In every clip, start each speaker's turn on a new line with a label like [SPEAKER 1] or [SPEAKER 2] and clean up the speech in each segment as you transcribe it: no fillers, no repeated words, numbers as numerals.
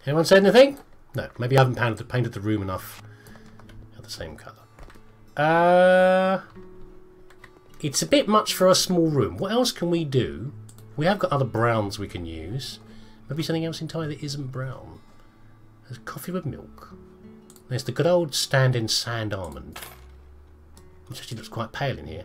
[SPEAKER 1] Anyone said anything? No, maybe I haven't painted the room enough of the same colour. It's a bit much for a small room. What else can we do? We have got other browns we can use. Maybe something else entirely that isn't brown. There's coffee with milk. There's the good old stand-in sand almond, which actually looks quite pale in here.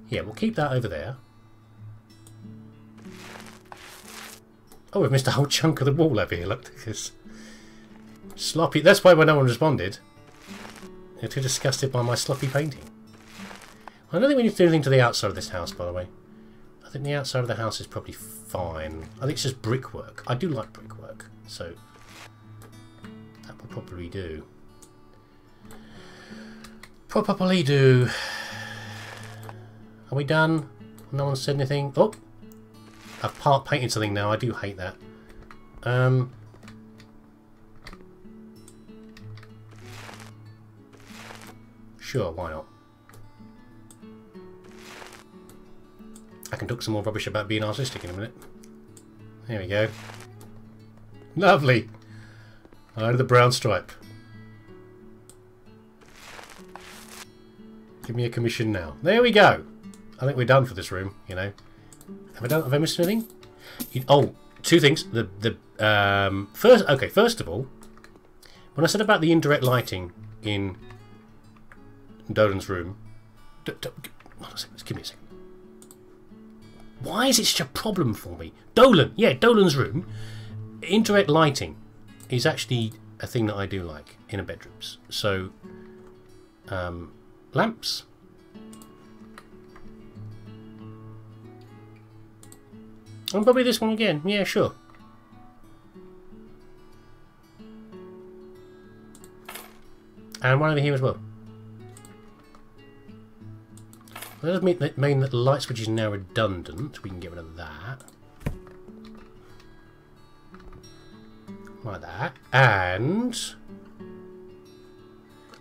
[SPEAKER 1] Yeah, we'll keep that over there. Oh, we've missed a whole chunk of the wall over here. Look, this sloppy. That's why when no one responded, they're too disgusted by my sloppy painting. I don't think we need to do anything to the outside of this house, by the way. I think the outside of the house is probably fine. I think it's just brickwork. I do like brickwork, so that will probably do. Probably do. Are we done? No one said anything. Oh! I've part painted something now. I do hate that. Sure, why not? I can talk some more rubbish about being artistic in a minute. There we go. Lovely! I had the brown stripe. Give me a commission now. There we go! I think we're done for this room, you know. Have I missed anything? Oh, two things. First of all, when I said about the indirect lighting in Dolan's room, hold on a second, give me a second. Why is it such a problem for me? Dolan's room, indirect lighting is actually a thing that I do like in a bedrooms. So, lamps. And probably this one again. Yeah, sure. And one over here as well. That does mean that the light switch is now redundant. We can get rid of that. Like that. And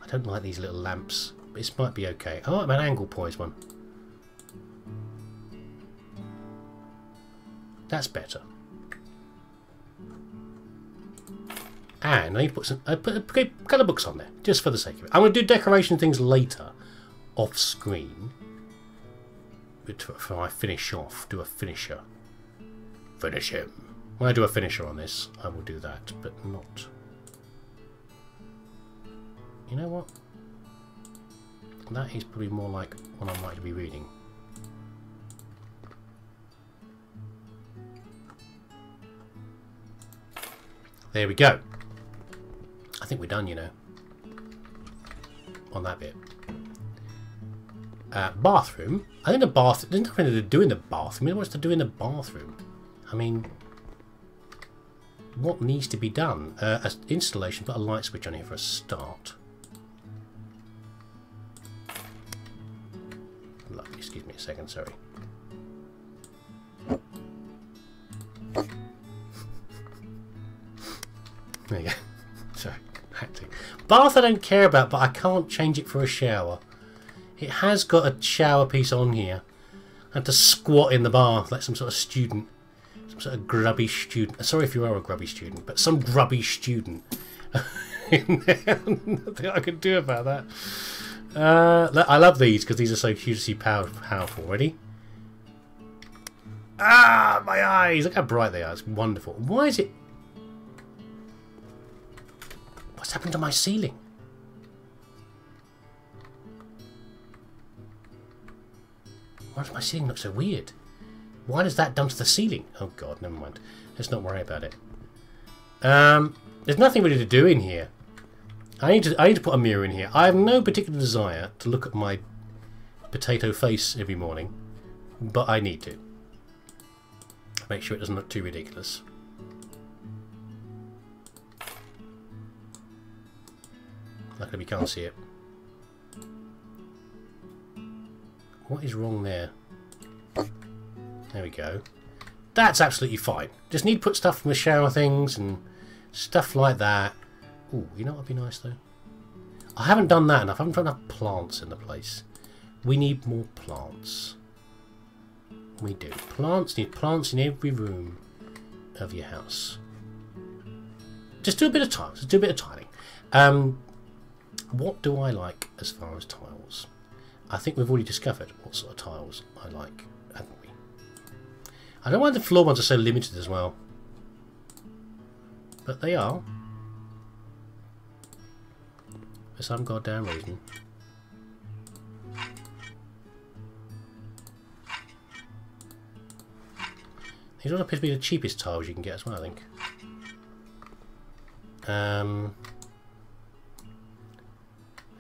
[SPEAKER 1] I don't like these little lamps. This might be okay. Oh, I'm an angle poise one. That's better. And I need to put a couple of books on there, just for the sake of it. I'm going to do decoration things later, off screen. Before I finish off, do a finisher. Finish him. When I do a finisher on this, I will do that, but not. You know what? That is probably more like what I might be reading. There we go. I think we're done, you know, on that bit. Bathroom. I think the bath. There's nothing to do in the bathroom. What's to do in the bathroom? I mean, what needs to be done? Installation. Put a light switch on here for a start. Lovely. Excuse me a second. Sorry. There you go. Sorry, acting. Bath I don't care about, but I can't change it for a shower. It has got a shower piece on here. I have to squat in the bath like some sort of student. Some sort of grubby student. Sorry if you are a grubby student, but some grubby student. Nothing I can do about that. I love these because these are so hugely powerful. Ready? Ah, my eyes! Look how bright they are. It's wonderful. Why is it... What's happened to my ceiling? Why does my ceiling look so weird? Why does that done to the ceiling? Oh god, never mind. Let's not worry about it. There's nothing really to do in here. I need to put a mirror in here. I have no particular desire to look at my potato face every morning, but I need to. Make sure it doesn't look too ridiculous. Luckily we can't see it. What is wrong there? There we go. That's absolutely fine. Just need to put stuff from the shower things and stuff like that. Ooh, you know what would be nice though? I haven't done that enough. I haven't put enough plants in the place. We need more plants. We do. Plants, need plants in every room of your house. Just do a bit of tiles. Just do a bit of tiling. What do I like as far as tiles? I think we've already discovered what sort of tiles I like, haven't we? I don't know why the floor ones are so limited as well. But they are. For some goddamn reason. These all appear to be the cheapest tiles you can get as well, I think.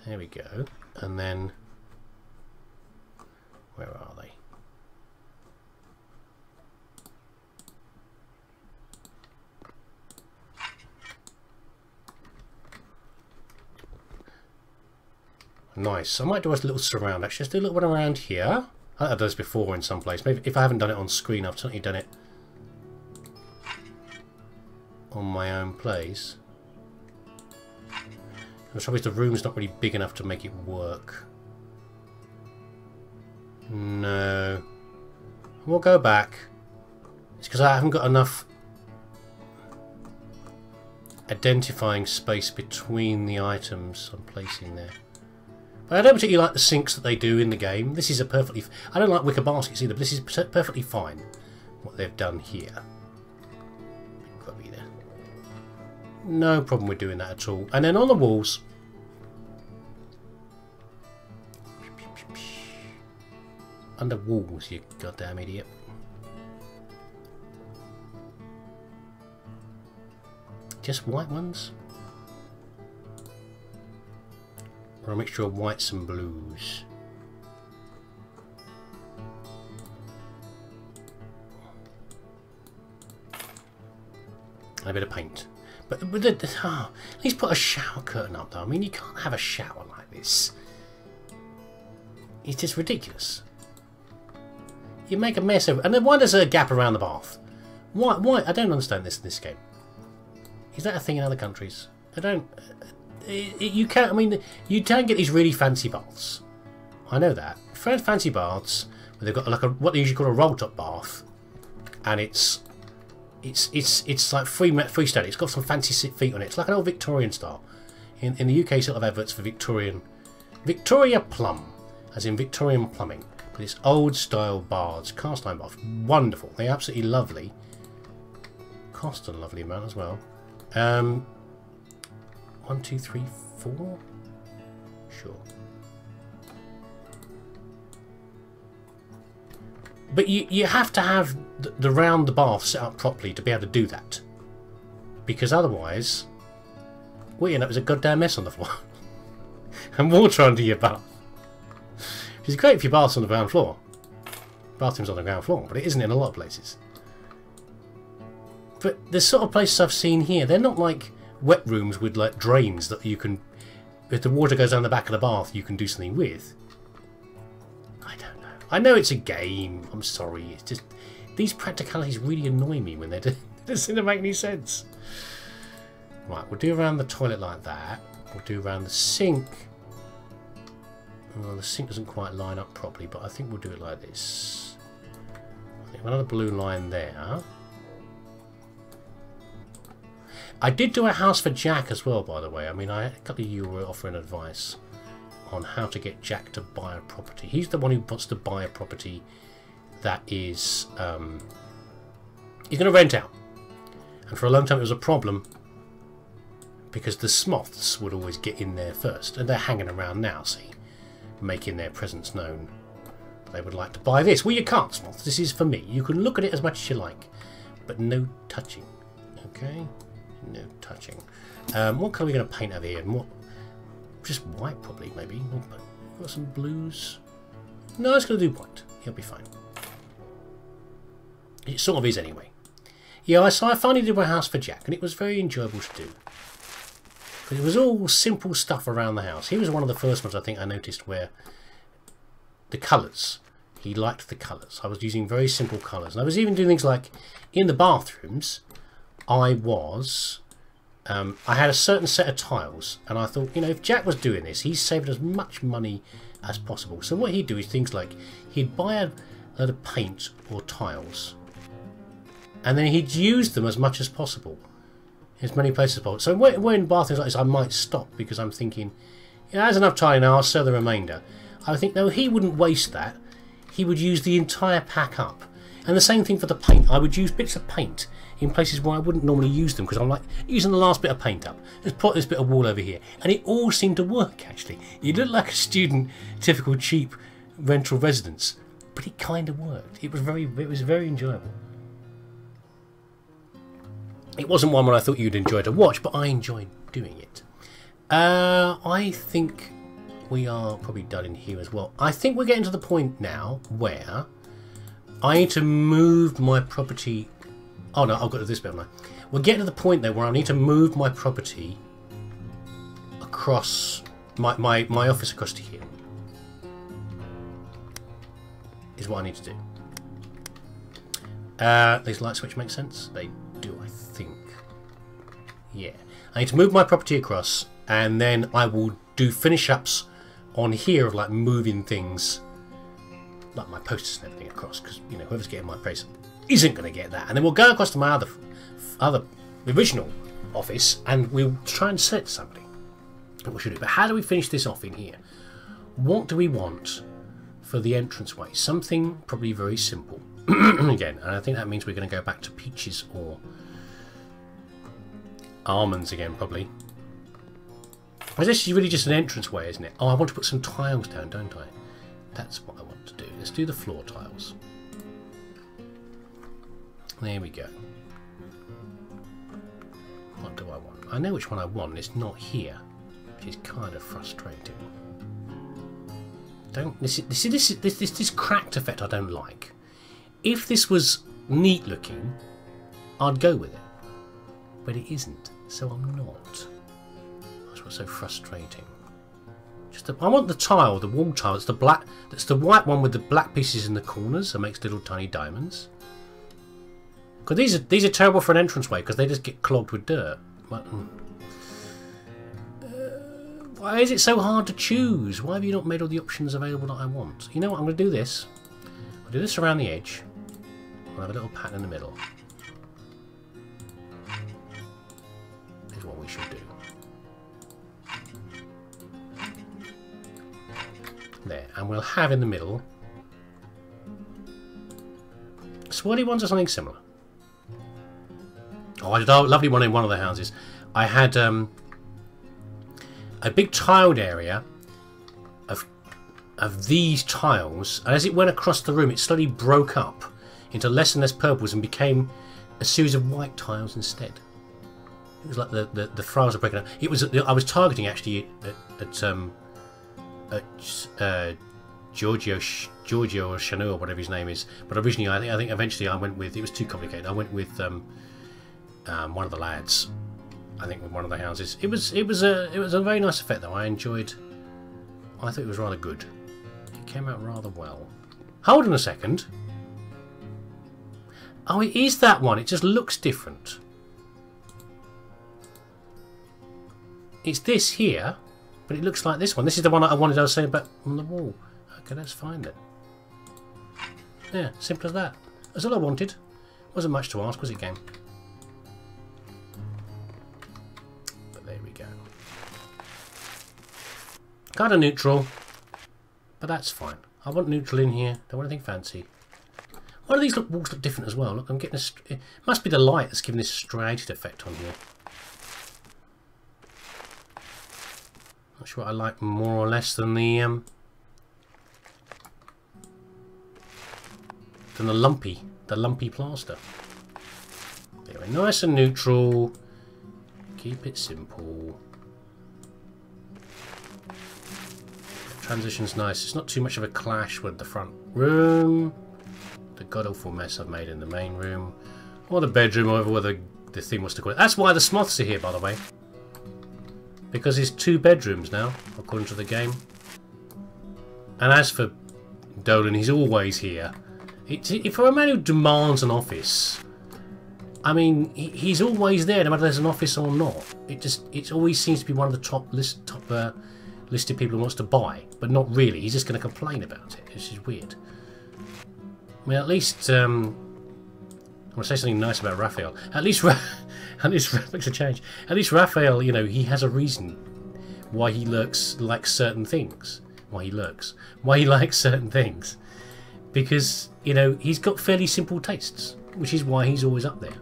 [SPEAKER 1] There we go. And then... where are they? Nice. I might do a little surround actually. Just do a little one around here. I've done this before in some place. Maybe if I haven't done it on screen, I've certainly done it on my own place. The trouble is the room's not really big enough to make it work. No. We'll go back. It's because I haven't got enough identifying space between the items I'm placing there. But I don't particularly like the sinks that they do in the game. This is a perfectly... I don't like wicker baskets either, but this is perfectly fine what they've done here. Grubby there. No problem with doing that at all. And then on the walls... under walls, you goddamn idiot. Just white ones? Or a mixture of whites and blues. And a bit of paint. But at least put a shower curtain up though. I mean, you can't have a shower like this. It's just ridiculous. You make a mess of it. And then why there's a gap around the bath? Why? I don't understand this in this game. Is that a thing in other countries? I don't... you can't. I mean, you don't get these really fancy baths. I know that. Fancy baths where they've got like what they usually call a roll top bath, and it's like freestanding. It's got some fancy feet on it. It's like an old Victorian style. In the UK, sort of adverts for Victoria Plum, as in Victorian plumbing. But it's old style baths, cast iron baths, wonderful. They're absolutely lovely. Cost a lovely amount as well. 1, 2, 3, 4. Sure. But you have to have the round the bath set up properly to be able to do that. Because otherwise, what you end up is a goddamn mess on the floor. And water under your bath. Which is great if your bath's on the ground floor. Bathroom's on the ground floor, but it isn't in a lot of places. But the sort of places I've seen here, they're not like wet rooms with like drains that you can, if the water goes down the back of the bath, you can do something with. I don't know. I know it's a game. I'm sorry. It's just these practicalities really annoy me when they do. It doesn't seem to make any sense. Right, we'll do around the toilet like that. We'll do around the sink. Well, the sink doesn't quite line up properly, but I think we'll do it like this. I think another blue line there. I did do a house for Jack as well, by the way. I mean, a couple of you were offering advice on how to get Jack to buy a property. He's the one who wants to buy a property that is... he's going to rent out. And for a long time it was a problem because the Smoths would always get in there first. And they're hanging around now, see? Making their presence known. They would like to buy this. Well, you can't, Smoths. This is for me. You can look at it as much as you like. But no touching. Okay? No touching. What colour are we going to paint over here? More, just white, probably, maybe. Got some blues. No, it's going to do white. He'll be fine. It sort of is, anyway. Yeah, so I finally did my house for Jack, and it was very enjoyable to do. But it was all simple stuff around the house. He was one of the first ones I think I noticed where the colours. He liked the colours. I was using very simple colours. And I was even doing things like in the bathrooms, I was I had a certain set of tiles, and I thought, you know, if Jack was doing this, he's saving as much money as possible. So what he'd do is things like he'd buy a load of paint or tiles, and then he'd use them as much as possible, as many places as possible. So when bathrooms like this, I might stop because I'm thinking, you know, there's enough tile now, I'll sell the remainder. I think, no, he wouldn't waste that. He would use the entire pack up. And the same thing for the paint. I would use bits of paint in places where I wouldn't normally use them because I'm like using the last bit of paint up. Just put this bit of wall over here. And it all seemed to work, actually. It looked like a student, typical cheap rental residence. But it kind of worked. It was very enjoyable. It wasn't one where I thought you'd enjoy to watch, but I enjoyed doing it. I think we are probably done in here as well. I think we're getting to the point now where I need to move my property. Oh no, I've got to this bit, haven't I? We're getting to the point there where I need to move my property across my office across to here. Is what I need to do. These light switch make sense? They do, I think. Yeah. I need to move my property across, and then I will do finish ups on here of like moving things, like my posters and everything across, because you know whoever's getting my place isn't going to get that. And then we'll go across to my other original office, and we'll try and set something. What should do? But how do we finish this off in here? What do we want for the entranceway? Something probably very simple. Again, and I think that means we're going to go back to peaches or almonds again, probably. Well, this is really just an entranceway, isn't it? Oh, I want to put some tiles down, don't I? That's what I want to do. Let's do the floor tiles. There we go. What do I want? I know which one I want. It's not here, which is kind of frustrating. This cracked effect I don't like. If this was neat looking, I'd go with it, but it isn't, so I'm not. That's what's so frustrating. I want the tile, the wall tile. It's the black. That's the white one with the black pieces in the corners that makes little tiny diamonds. Because these are terrible for an entranceway because they just get clogged with dirt. Why is it so hard to choose? Why have you not made all the options available that I want? You know what? I'm going to do this. I'll do this around the edge. I'll have a little pattern in the middle. This is what we should do. There, and we'll have in the middle swirly ones or something similar. Oh, I did a lovely one in one of the houses. I had a big tiled area of these tiles, and as it went across the room, it slowly broke up into less and less purples and became a series of white tiles instead. It was like the flowers were breaking up. It was I was targeting actually at Giorgio or Chanel or whatever his name is, but originally I think eventually I went with, it was too complicated. I went with one of the lads. I think with one of the houses. It was a very nice effect though. I thought it was rather good. It came out rather well. Hold on a second. Oh, it is that one. It just looks different. It's this here, but it looks like this one. This is the one I wanted. I was saying about on the wall. Okay, let's find it. Yeah, simple as that. That's all I wanted. Wasn't much to ask, was it, game? But there we go. Kind of neutral, but that's fine. I want neutral in here. Don't want anything fancy. Why do these walls look different as well? Look, I'm getting it must be the light that's giving this striated effect on here. Not sure what I like more or less than the lumpy plaster. Anyway, nice and neutral. Keep it simple. Transition's nice. It's not too much of a clash with the front room. The god-awful mess I've made in the main room. Or the bedroom, or whatever the thing was to call it. That's why the Sloths are here, by the way. Because it's 2 bedrooms now, according to the game. And as for Dolan, he's always here. For a man who demands an office, I mean, he's always there, no matter there's an office or not. It always seems to be one of the top listed people who wants to buy, but not really. He's just going to complain about it. It's just weird. I mean, at least I want to say something nice about Raphael. At least makes a change. At least Raphael, you know, he has a reason why he likes certain things. Why he likes certain things, because you know he's got fairly simple tastes, which is why he's always up there.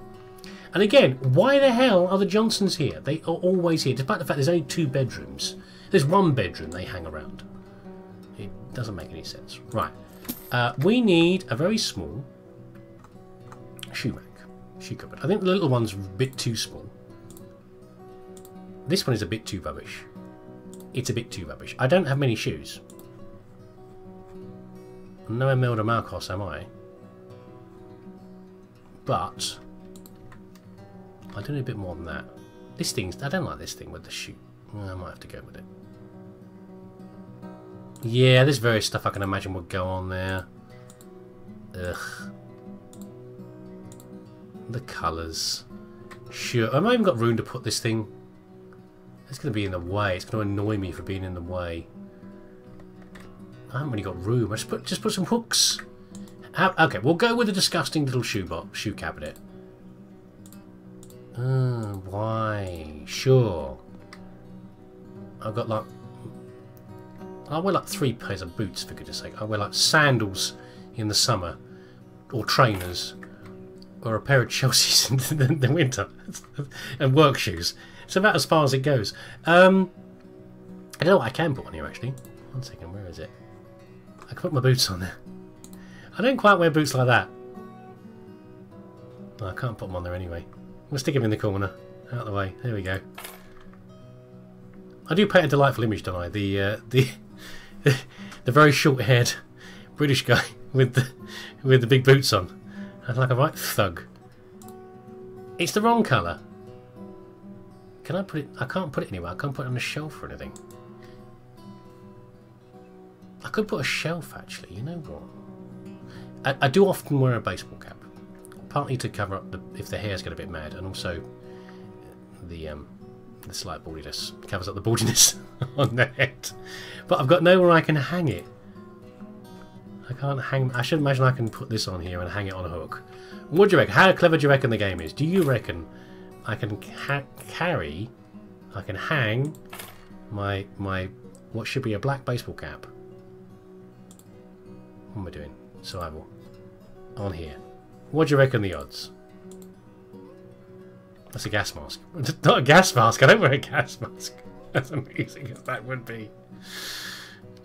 [SPEAKER 1] And again, why the hell are the Johnsons here? They are always here, despite the fact there's only 2 bedrooms. There's 1 bedroom they hang around. It doesn't make any sense. Right. We need a very small shoe cupboard. I think the little one's a bit too small. This one is a bit too rubbish. It's a bit too rubbish. I don't have many shoes. I'm no Imelda Marcos, am I? But I do need a bit more than that. I don't like this thing with the shoe. I might have to go with it. Yeah, there's various stuff I can imagine would go on there. Ugh. The colours. Sure. I've not even got room to put this thing. It's going to be in the way. It's going to annoy me for being in the way. I haven't really got room. I just put some hooks. Okay, we'll go with a disgusting little shoe cabinet. Why? Sure. I've got like... I wear like 3 pairs of boots, for goodness sake. I wear like sandals in the summer. Or trainers. Or a pair of Chelsea's in the winter. And work shoes. It's about as far as it goes. I don't know what I can put on here, actually. One second, where is it? I can put my boots on there. I don't quite wear boots like that. No, I can't put them on there anyway. We'll stick them in the corner. Out of the way. There we go. I do paint a delightful image, don't I? The very short-haired British guy with the big boots on. And like a right thug. It's the wrong colour. Can I put it... I can't put it anywhere. I can't put it on a shelf or anything. I could put a shelf, actually. You know what? I do often wear a baseball cap. Partly to cover up if the hair's get a bit mad, and also the slight baldiness covers up the baldiness on the head. But I've got nowhere I can hang it. I can't hang... I should imagine I can put this on here and hang it on a hook. What do you reckon? How clever do you reckon the game is? Do you reckon I can carry... I can hang my what should be a black baseball cap? What am I doing? Survival. On here. What do you reckon the odds? That's a gas mask. Not a gas mask. I don't wear a gas mask. As amazing as that would be.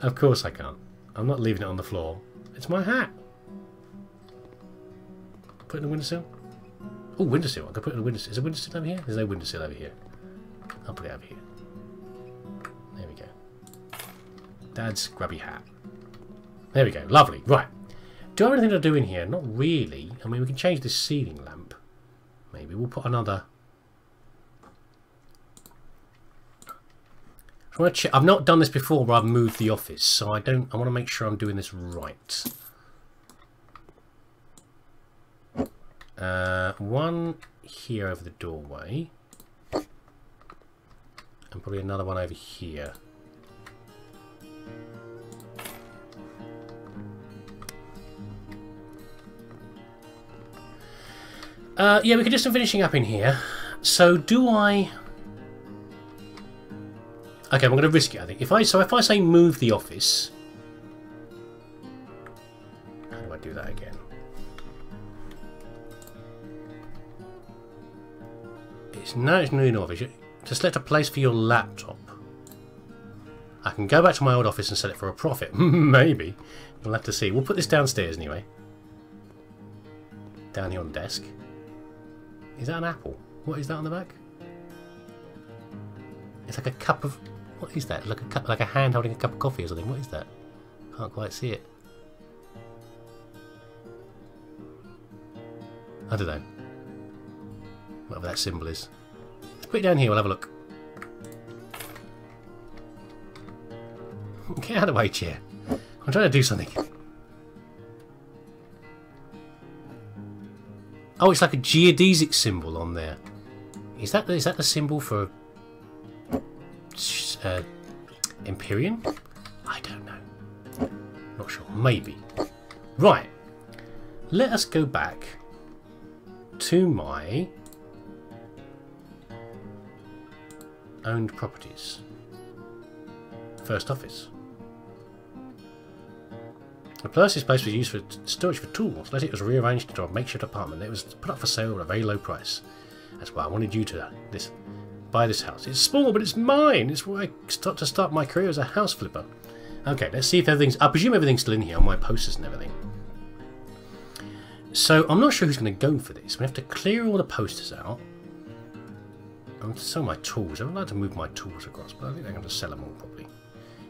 [SPEAKER 1] Of course I can't. I'm not leaving it on the floor. It's my hat. Put it in the windowsill. Oh, windowsill. I can put it in the windowsill. Is there a windowsill over here? There's no windowsill over here. I'll put it over here. There we go. Dad's grubby hat. There we go. Lovely. Right. Do I have anything to do in here? Not really. I mean, we can change this ceiling lamp. Maybe we'll put another... I want to check. I've not done this before where I've moved the office, so I want to make sure I'm doing this right. One here over the doorway. And probably another one over here. Yeah, we could do some finishing up in here. So do I... Okay, I'm going to risk it, I think. If I say move the office... How do I do that again? It's really an office. To select a place for your laptop. I can go back to my old office and sell it for a profit. Maybe. We'll have to see. We'll put this downstairs anyway. Down here on the desk. Is that an apple? What is that on the back? It's like a cup of... What is that? Like a hand holding a cup of coffee or something. What is that? Can't quite see it. I don't know. Whatever that symbol is. Let's put it down here. We'll have a look. Get out of the way, chair. I'm trying to do something. Oh, it's like a geodesic symbol on there. Is that the symbol for Empyrean? I don't know. Not sure. Maybe. Right. Let us go back to my owned properties. First office. The place was used for storage for tools. Later it was rearranged into a makeshift apartment. It was put up for sale at a very low price. That's why I wanted you to buy this house. It's small, but it's mine. It's where I start my career as a house flipper. Okay, let's see if everything's... I presume everything's still in here on my posters and everything. So I'm not sure who's going to go for this. We have to clear all the posters out. I'm to sell my tools. I would like to move my tools across, but I think I'm going to sell them all probably.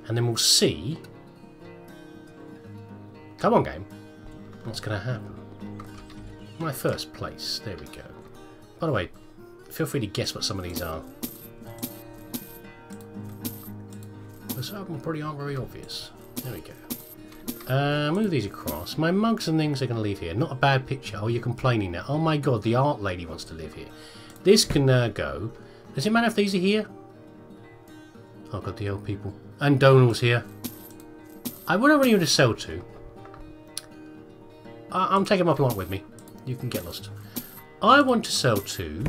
[SPEAKER 1] And then we'll see... Come on, game. What's going to happen? My first place. There we go. By the way, feel free to guess what some of these are. But some of them probably aren't very obvious. There we go. Move these across. My mugs and things are going to leave here. Not a bad picture. Oh, you're complaining now. Oh my god, the art lady wants to live here. This can go. Does it matter if these are here? Oh god, the old people. And Donald's here. I wouldn't really want to sell to. I'm taking my plant with me. You can get lost. I want to sell to...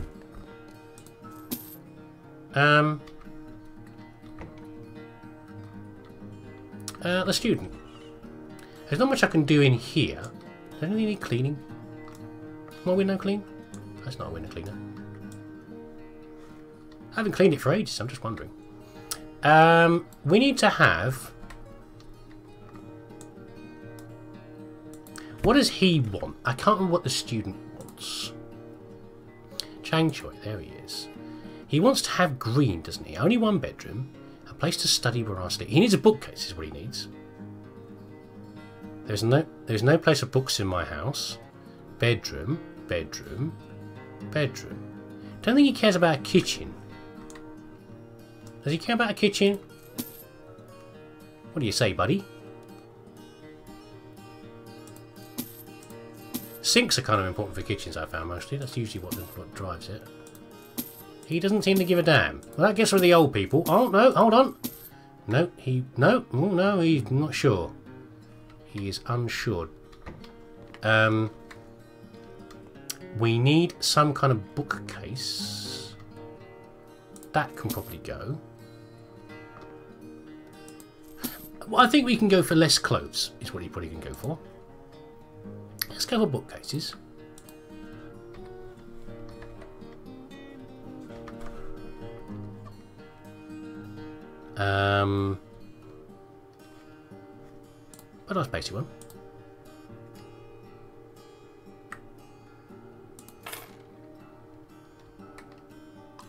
[SPEAKER 1] the student. There's not much I can do in here. Does anything need cleaning? My window clean? That's not a window cleaner. I haven't cleaned it for ages, I'm just wondering. We need to have... What does he want? I can't remember what the student wants. Chang Choi, there he is. He wants to have green, doesn't he? Only one bedroom. A place to study where I sleep. He needs a bookcase, is what he needs. There's no place for books in my house. Bedroom, bedroom, bedroom. Don't think he cares about a kitchen. Does he care about a kitchen? What do you say, buddy? Sinks are kind of important for kitchens, I found mostly. That's usually what drives it. He doesn't seem to give a damn. Well, that gets rid of the old people. Oh, no, hold on. No, no, he's not sure. He is unsure. We need some kind of bookcase. That can probably go. Well, I think we can go for less clothes, is what he probably can go for. Let's go for bookcases. But nice basic one.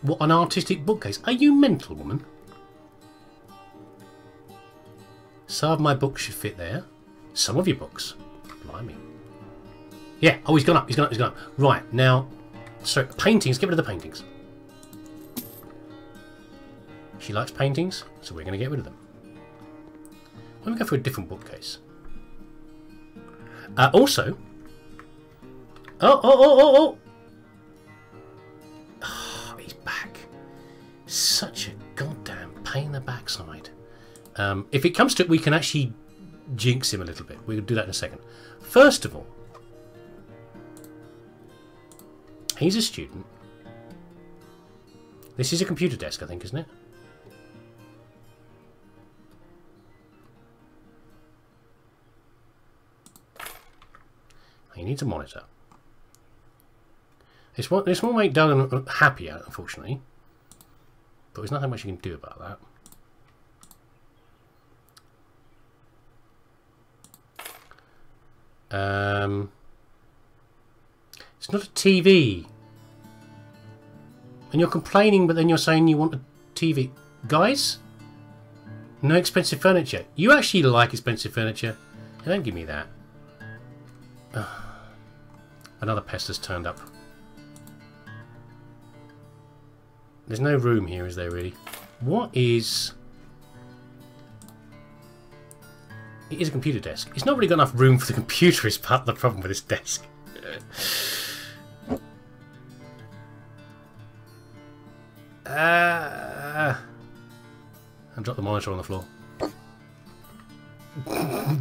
[SPEAKER 1] What an artistic bookcase. Are you mental, woman? Some of my books should fit there. Some of your books. Blimey. Yeah, oh, he's gone up, he's gone up, he's gone up. Right, now, so paintings, get rid of the paintings. She likes paintings, so we're going to get rid of them. Why don't we go for a different bookcase? Also... Oh, he's back. Such a goddamn pain in the backside. If it comes to it, we can actually jinx him a little bit. We'll do that in a second. First of all, he's a student. This is a computer desk, I think, isn't it? He needs a monitor. This won't make Dylan happier, unfortunately. But there's nothing much you can do about that. It's not a TV. And you're complaining, but then you're saying you want a TV. Guys? No expensive furniture. You actually like expensive furniture. Don't give me that. Another pest has turned up. There's no room here, is there really? What is... It is a computer desk. It's not really got enough room for the computer is part of the problem with this desk. And drop the monitor on the floor.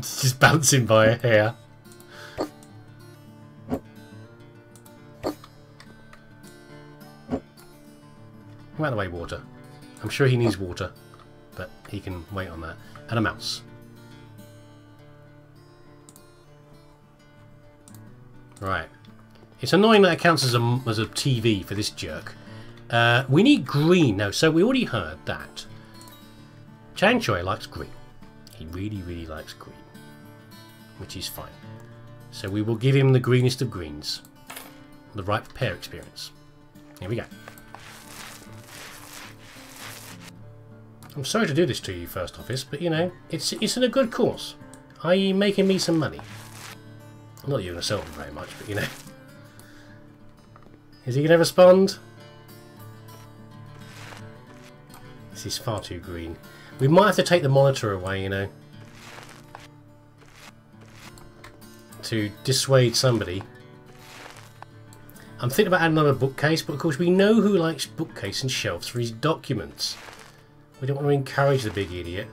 [SPEAKER 1] Just bouncing by a hair. Come out of the way, water. I'm sure he needs water, but he can wait on that. And a mouse. Right. It's annoying that it counts as a TV for this jerk. We need green now, so we already heard that. Chang Choi likes green. He really, really likes green. Which is fine. So we will give him the greenest of greens. The right pair experience. Here we go. I'm sorry to do this to you, First Office, but you know, it's in a good cause. i.e. making me some money. I'm not even going to sell them very much, but you know. Is he going to respond? This is far too green. We might have to take the monitor away, you know. To dissuade somebody. I'm thinking about adding another bookcase, but of course we know who likes bookcase and shelves for his documents. We don't want to encourage the big idiot.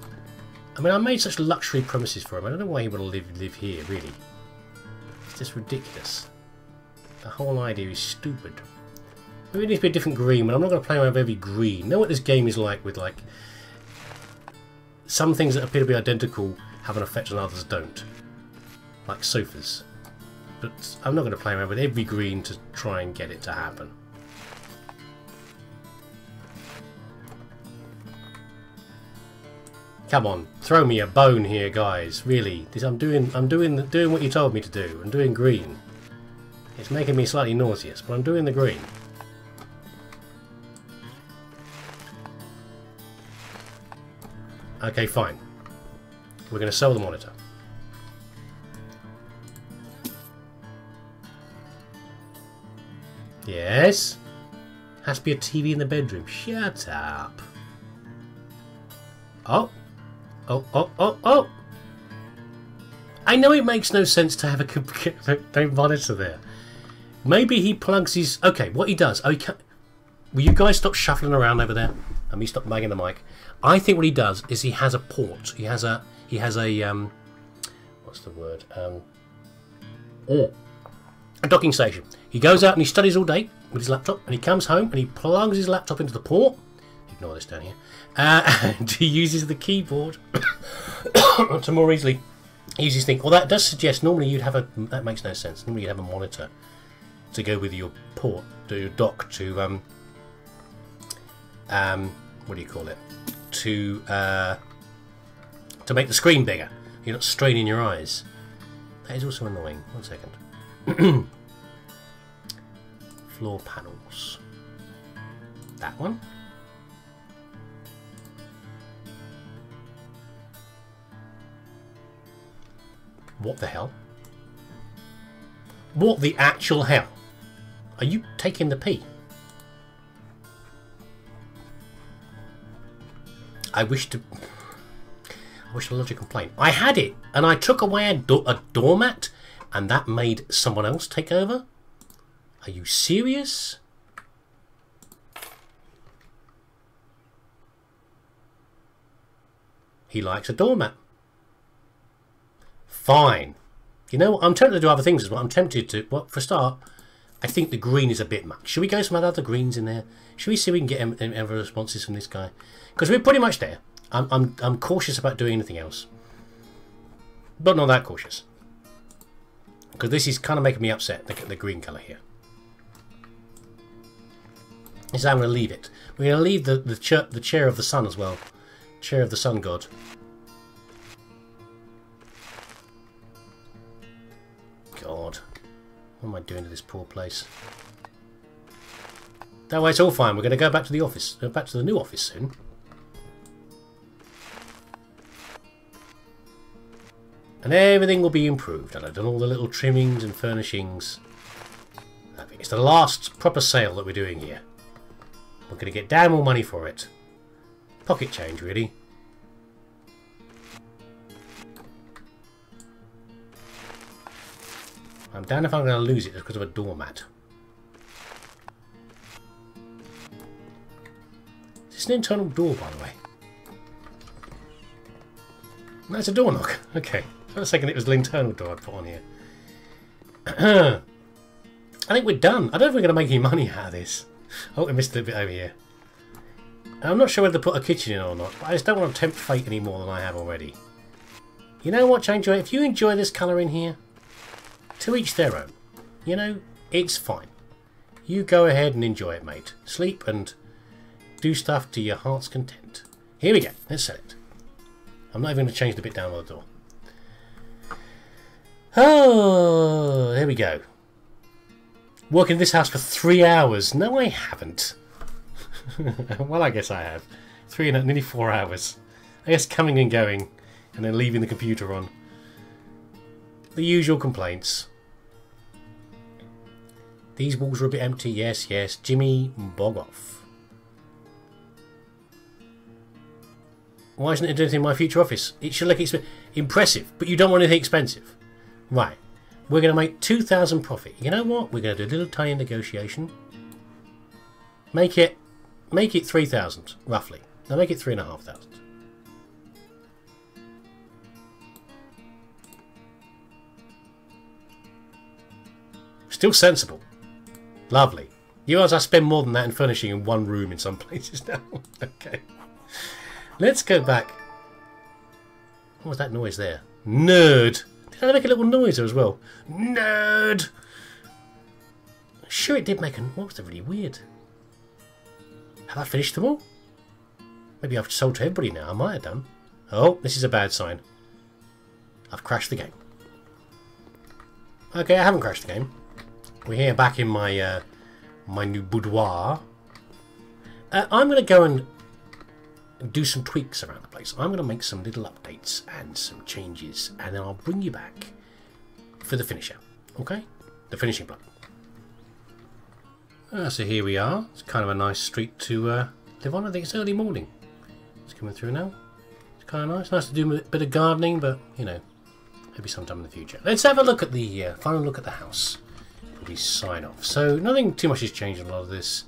[SPEAKER 1] I mean, I made such luxury premises for him. I don't know why he would live here, really. It's just ridiculous. The whole idea is stupid. Maybe it needs to be a different green, but I'm not going to play around with every green. You know what this game is like with, like, some things that appear to be identical have an effect and others don't. Like sofas. But I'm not going to play around with every green to try and get it to happen. Come on, throw me a bone here, guys. Really, I'm doing what you told me to do. I'm doing green. It's making me slightly nauseous, but I'm doing the green. Okay, fine. We're going to sell the monitor. Yes? Has to be a TV in the bedroom. Shut up. Oh. Oh, oh, oh, oh! I know it makes no sense to have a monitor there. Maybe he plugs his... Okay, what he does... Oh, he can't... Will you guys stop shuffling around over there? And me stop banging the mic. I think what he does is he has a port. He has a what's the word? A docking station. He goes out and he studies all day with his laptop, and he comes home and he plugs his laptop into the port. Ignore this down here. And he uses the keyboard to more easily use his thing. Well, that does suggest normally you'd have a... That makes no sense. Normally you'd have a monitor to go with your port, to your dock, to what do you call it? To make the screen bigger. You're not straining your eyes. That is also annoying. 1 second. Floor panels. That one. What the hell? What the actual hell? Are you taking the pee? I wish to lodge a complaint. I had it, and I took away a doormat, and that made someone else take over? Are you serious? He likes a doormat. Fine. You know what? I'm tempted to do other things as well. I'm tempted to... Well, for a start, I think the green is a bit much. Should we go some other greens in there? Should we see if we can get any other responses from this guy? Because we're pretty much there. I'm cautious about doing anything else. But not that cautious. Because this is kind of making me upset, the green colour here. This is how I'm going to leave it. We're going to leave the chair of the sun as well. Chair of the sun god. God. What am I doing to this poor place? That way it's all fine. We're going to go back to the office. Back to the new office soon. And everything will be improved. And I've done all the little trimmings and furnishings. I think it's the last proper sale that we're doing here. We're going to get damn more money for it. Pocket change, really. I'm down if I'm going to lose it just because of a doormat. It's an internal door, by the way. No, it's a door knock. Okay. For a second it was the internal door I'd put on here. I think we're done. I don't know if we're going to make any money out of this. Oh, I missed a bit over here. I'm not sure whether to put a kitchen in or not, but I just don't want to tempt fate any more than I have already. You know what, Change Joy? If you enjoy this colour in here, to each their own. You know, it's fine. You go ahead and enjoy it, mate. Sleep and do stuff to your heart's content. Here we go. Let's set it. I'm not even going to change the bit down on the door. Oh, there we go. Working in this house for 3 hours. No, I haven't. Well, I guess I have. Nearly 4 hours. I guess coming and going, and then leaving the computer on. The usual complaints. These walls are a bit empty. Yes, yes. Jimmy, bog off. Why isn't it doing anything in my future office? It should look impressive, but you don't want anything expensive. Right. We're going to make 2,000 profit. You know what? We're going to do a little tiny negotiation. Make it 3,000, roughly. Now make it 3,500. Still sensible. Lovely. You realize I spend more than that in furnishing in one room in some places now. Okay. Let's go back. What was that noise there? Nerd. Did I make a little noise there as well? Nerd. Sure, it did make a. What was that really weird? Have I finished them all? Maybe I've sold to everybody now. I might have done. Oh, this is a bad sign. I've crashed the game. Okay, I haven't crashed the game. We're here back in my my new boudoir. I'm going to go and do some tweaks around the place. I'm going to make some little updates and some changes, and then I'll bring you back for the finisher. Okay? The finishing block. So here we are. It's kind of a nice street to live on. I think it's early morning. It's coming through now. It's kind of nice. Nice to do a bit of gardening, but, you know, maybe sometime in the future. Let's have a look at the final look at the house. We sign off. So nothing too much has changed in a lot of this.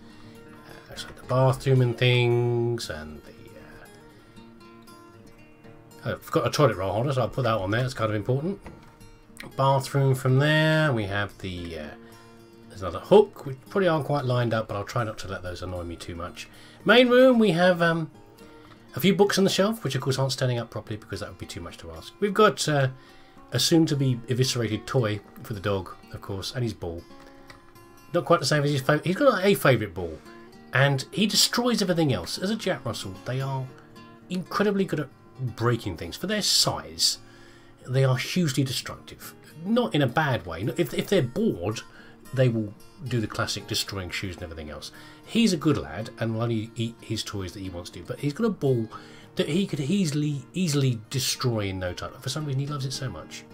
[SPEAKER 1] Looks like the bathroom and things, and the I've got a toilet roll holder, so I'll put that on there. It's kind of important. Bathroom from there. We have the there's another hook, which probably aren't quite lined up, but I'll try not to let those annoy me too much. Main room. We have a few books on the shelf, which of course aren't standing up properly because that would be too much to ask. We've got a soon-to-be eviscerated toy for the dog, of course, and his ball. Not quite the same as his favourite. He's got a favourite ball, and he destroys everything else. As a Jack Russell, they are incredibly good at breaking things. For their size, they are hugely destructive. Not in a bad way. If they're bored, they will do the classic destroying shoes and everything else. He's a good lad and will only eat his toys that he wants to, but he's got a ball that he could easily destroy in no time. For some reason he loves it so much.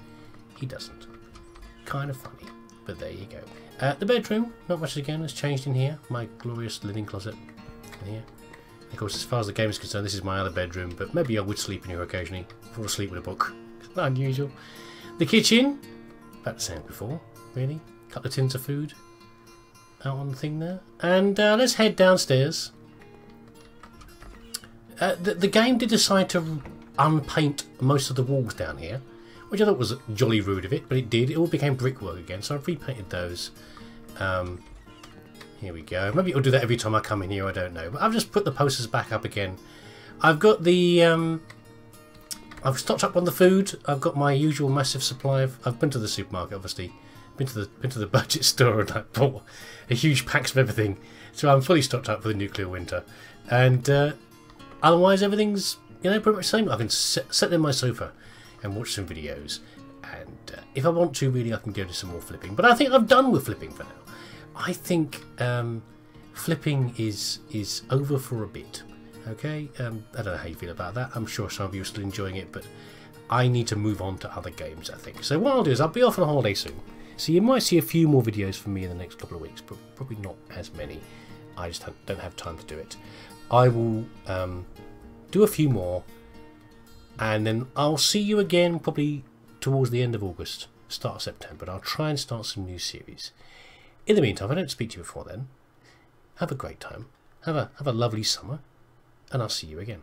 [SPEAKER 1] He doesn't. Kind of funny, but there you go. The bedroom, not much again has changed in here. My glorious linen closet in here. Of course, as far as the game is concerned, this is my other bedroom, but maybe I would sleep in here occasionally. Fall asleep with a book. It's not unusual. The kitchen, about the same as before, really. A couple of tins of food out on the thing there. And let's head downstairs. The game did decide to unpaint most of the walls down here, which I thought was jolly rude of it, but it did. It all became brickwork again, so I've repainted those. Here we go. Maybe it'll do that every time I come in here, I don't know. But I've just put the posters back up again. I've got the... I've stocked up on the food. I've got my usual massive supply of... I've been to the supermarket, obviously. Been to the budget store and I bought a huge packs of everything. So I'm fully stocked up for the nuclear winter. And otherwise everything's, you know, pretty much the same. I can sit in my sofa and watch some videos. And if I want to, really, I can go do some more flipping. But I think I'm done with flipping for now. I think flipping is over for a bit. Okay, I don't know how you feel about that. I'm sure some of you are still enjoying it, but I need to move on to other games, I think. So what I'll do is I'll be off on a holiday soon. So you might see a few more videos from me in the next couple of weeks, but probably not as many. I just don't have time to do it. I will do a few more, and then I'll see you again probably towards the end of August, start of September. I'll try and start some new series. In the meantime, if I don't speak to you before then, have a great time. Have a lovely summer. and I'll see you again.